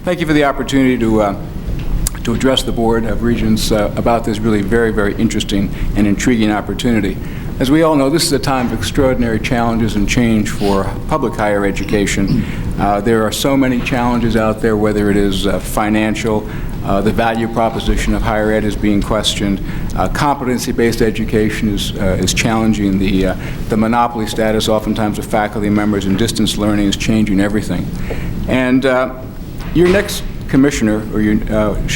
Thank you for the opportunity to address the Board of Regents about this really very, very interesting and intriguing opportunity. As we all know, this is a time of extraordinary challenges and change for public higher education. There are so many challenges out there, whether it is financial, the value proposition of higher ed is being questioned, competency-based education is challenging, the monopoly status oftentimes of faculty members, and distance learning is changing everything. And your next commissioner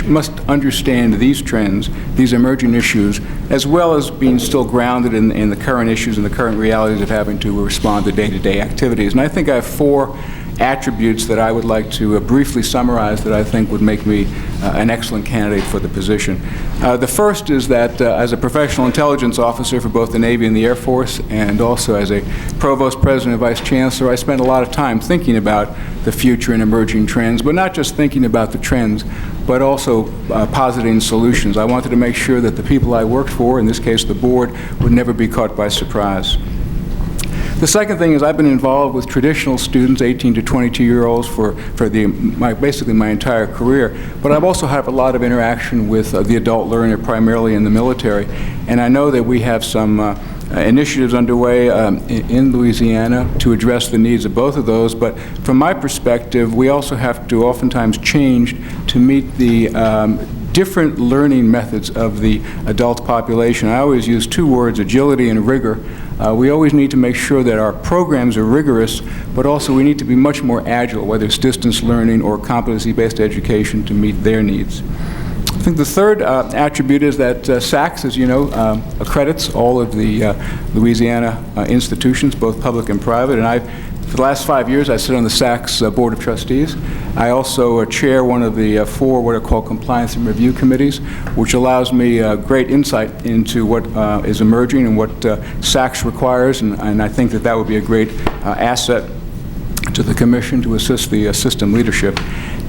must understand these trends, these emerging issues, as well as being still grounded in the current issues and the current realities of having to respond to day-to-day activities. And I think I have 4 attributes that I would like to briefly summarize that I think would make me an excellent candidate for the position. The first is that as a professional intelligence officer for both the Navy and the Air Force, and also as a provost, president, and vice chancellor, I spent a lot of time thinking about the future and emerging trends, but not just thinking about the trends, but also positing solutions. I wanted to make sure that the people I worked for, in this case the board, would never be caught by surprise. The second thing is I've been involved with traditional students, 18 to 22-year-olds, for basically my entire career, but I've also had a lot of interaction with the adult learner, primarily in the military, and I know that we have some initiatives underway in Louisiana to address the needs of both of those, but from my perspective, we also have to oftentimes change to meet the different learning methods of the adult population. I always use 2 words, agility and rigor. We always need to make sure that our programs are rigorous, but also we need to be much more agile, whether it's distance learning or competency-based education, to meet their needs. I think the third attribute is that SACS, as you know, accredits all of the Louisiana institutions, both public and private, and for the last 5 years, I sit on the SACS Board of Trustees. I also chair one of the 4 what are called compliance and review committees, which allows me great insight into what is emerging and what SACS requires, and I think that would be a great asset to the Commission to assist the system leadership.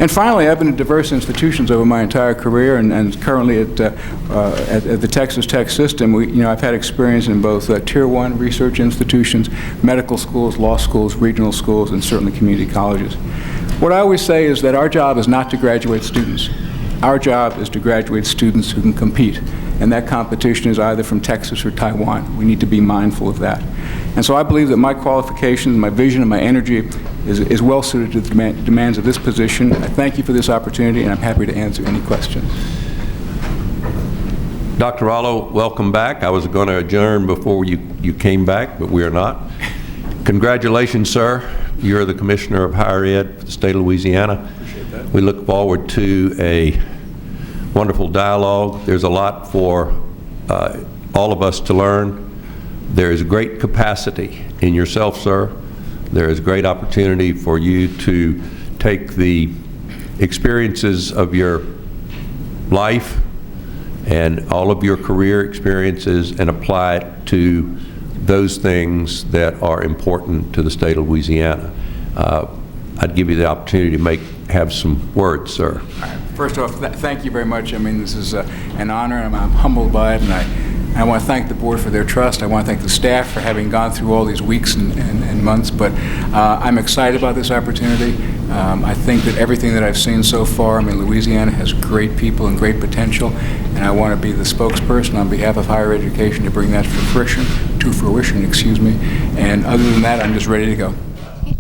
And finally, I've been at diverse institutions over my entire career, and currently at the Texas Tech system, I've had experience in both Tier 1 research institutions, medical schools, law schools, regional schools, and certainly community colleges. What I always say is that our job is not to graduate students. Our job is to graduate students who can compete, and that competition is either from Texas or Taiwan. We need to be mindful of that. And so I believe that my qualifications, my vision, and my energy is well suited to the demands of this position. I thank you for this opportunity, and I'm happy to answer any questions. Dr. Rollo, welcome back. I was going to adjourn before you came back, but we are not. Congratulations, sir. You're the Commissioner of Higher Ed for the state of Louisiana. Appreciate that. We look forward to a wonderful dialogue. There's a lot for all of us to learn. There is great capacity in yourself, sir. There is great opportunity for you to take the experiences of your life and all of your career experiences and apply it to those things that are important to the state of Louisiana. I'd give you the opportunity to have some words, sir. First off, thank you very much. I mean, this is an honor, and I'm humbled by it, and I want to thank the board for their trust. I want to thank the staff for having gone through all these weeks and months, but I'm excited about this opportunity. I think that everything that I've seen so far, I mean, Louisiana has great people and great potential, and I want to be the spokesperson on behalf of higher education to bring that to fruition, and other than that, I'm just ready to go.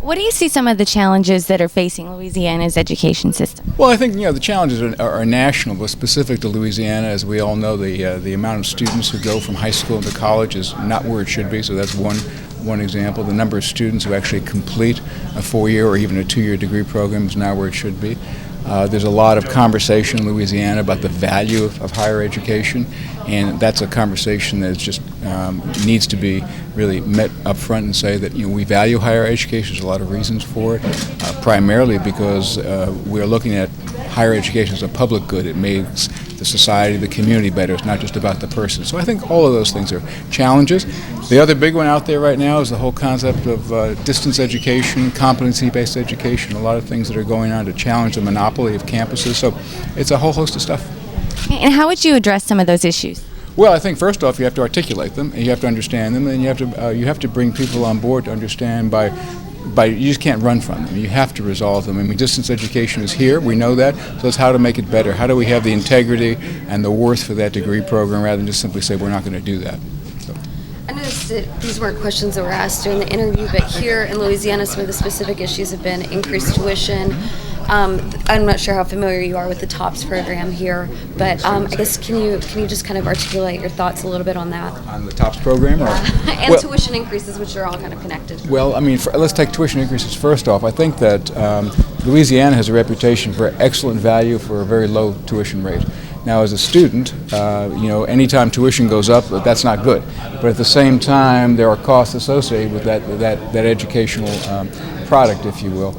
What do you see some of the challenges that are facing Louisiana's education system? Well, I think the challenges are national, but specific to Louisiana. As we all know, the amount of students who go from high school to college is not where it should be. So that's one example. The number of students who actually complete a 4-year or even a 2-year degree program is not where it should be. There's a lot of conversation in Louisiana about the value of higher education, and that's a conversation that just needs to be really met up front and say that we value higher education. There's a lot of reasons for it, primarily because we're looking at higher education as a public good. It makes the society, the community better. It's not just about the person. So I think all of those things are challenges. The other big one out there right now is the whole concept of distance education, competency-based education, a lot of things that are going on to challenge the monopoly of campuses. So it's a whole host of stuff. And how would you address some of those issues? Well, I think first off, you have to articulate them, and you have to understand them, and you have to bring people on board to understand by you just can't run from them. You have to resolve them. I mean, distance education is here. We know that. So it's how to make it better. How do we have the integrity and the worth for that degree program rather than just simply say we're not going to do that. So. I noticed that these weren't questions that were asked during the interview, but here in Louisiana, some of the specific issues have been increased tuition. I'm not sure how familiar you are with the TOPS program here, but I guess can you just kind of articulate your thoughts a little bit on that? On the TOPS program? Or? And well, tuition increases, which are all kind of connected. Well, I mean, let's take tuition increases first off. I think that Louisiana has a reputation for excellent value for a very low tuition rate. Now, as a student, anytime tuition goes up, that's not good. But at the same time, there are costs associated with that educational product, if you will.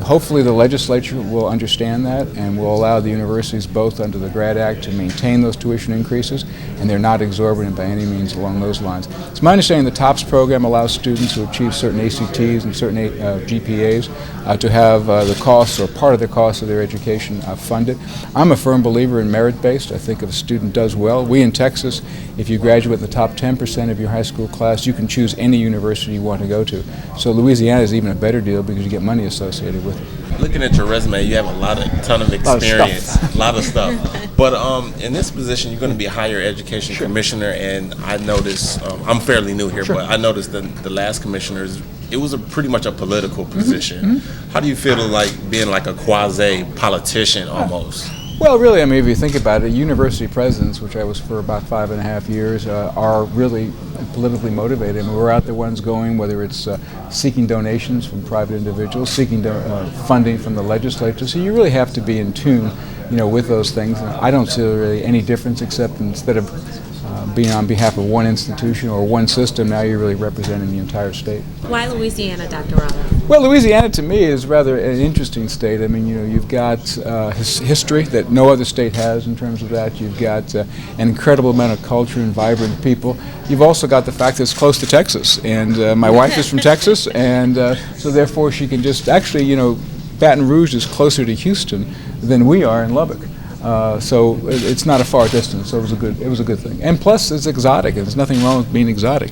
Hopefully the legislature will understand that and will allow the universities both under the GRAD Act to maintain those tuition increases, and they're not exorbitant by any means along those lines. It's my understanding the TOPS program allows students who achieve certain ACTs and certain GPAs to have the costs or part of the cost of their education funded. I'm a firm believer in merit-based. I think if a student does well, we in Texas, if you graduate in the top 10% of your high school class, you can choose any university you want to go to. So Louisiana is even a better deal because you get money associated with it. Looking at your resume, you have a ton of experience, a lot of stuff. But in this position, you're going to be a higher education commissioner, and I noticed, I'm fairly new here, but I noticed the last commissioners, it was pretty much a political position. How do you feel like being like a quasi-politician almost? Well, really, I mean, if you think about it, university presidents, which I was for about 5.5 years, are really politically motivated. I mean, we're out the ones going, whether it's seeking donations from private individuals, seeking funding from the legislature. So you really have to be in tune, with those things. And I don't see really any difference except instead of being on behalf of one institution or one system, now you're really representing the entire state. Why Louisiana, Dr. Ramos? Well, Louisiana to me is rather an interesting state. I mean, you've got history that no other state has in terms of that. You've got an incredible amount of culture and vibrant people. You've also got the fact that it's close to Texas, and my wife is from Texas, and so therefore she can just actually, Baton Rouge is closer to Houston than we are in Lubbock. So it's not a far distance. So it was a good thing. And plus, it's exotic. And there's nothing wrong with being exotic.